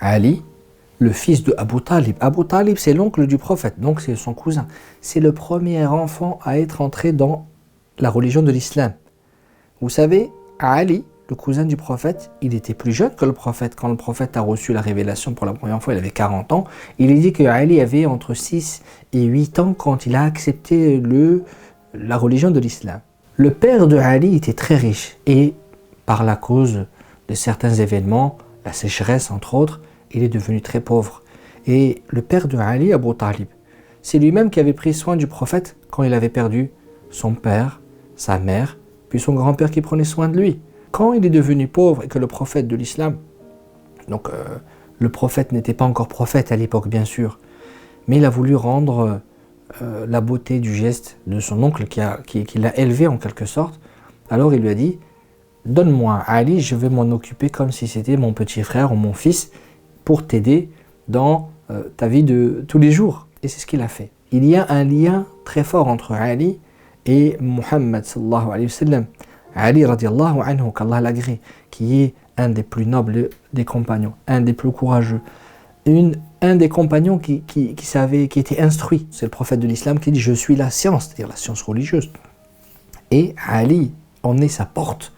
Ali, le fils de Abu Talib. Abu Talib, c'est l'oncle du prophète, donc c'est son cousin. C'est le premier enfant à être entré dans la religion de l'islam. Vous savez, Ali, le cousin du prophète, il était plus jeune que le prophète. Quand le prophète a reçu la révélation pour la première fois, il avait 40 ans. Il est dit que Ali avait entre 6 et 8 ans quand il a accepté la religion de l'islam. Le père de Ali était très riche et par la cause de certains événements, la sécheresse entre autres, il est devenu très pauvre. Et le père de Ali, Abu Talib, c'est lui-même qui avait pris soin du prophète quand il avait perdu son père, sa mère, puis son grand-père qui prenait soin de lui. Quand il est devenu pauvre et que le prophète de l'islam, donc le prophète n'était pas encore prophète à l'époque bien sûr, mais il a voulu rendre la beauté du geste de son oncle qui l'a élevé en quelque sorte, alors il lui a dit « Donne-moi Ali, je vais m'en occuper comme si c'était mon petit frère ou mon fils pour t'aider dans ta vie de tous les jours. » Et c'est ce qu'il a fait. Il y a un lien très fort entre Ali et Muhammad sallallahu alayhi wa sallam. Ali radiallahu anhu, qu'Allah l'agrée, qui est un des plus nobles des compagnons, un des plus courageux, un des compagnons qui était instruit. C'est le prophète de l'islam qui dit « Je suis la science », c'est-à-dire la science religieuse. Et Ali en est sa porte.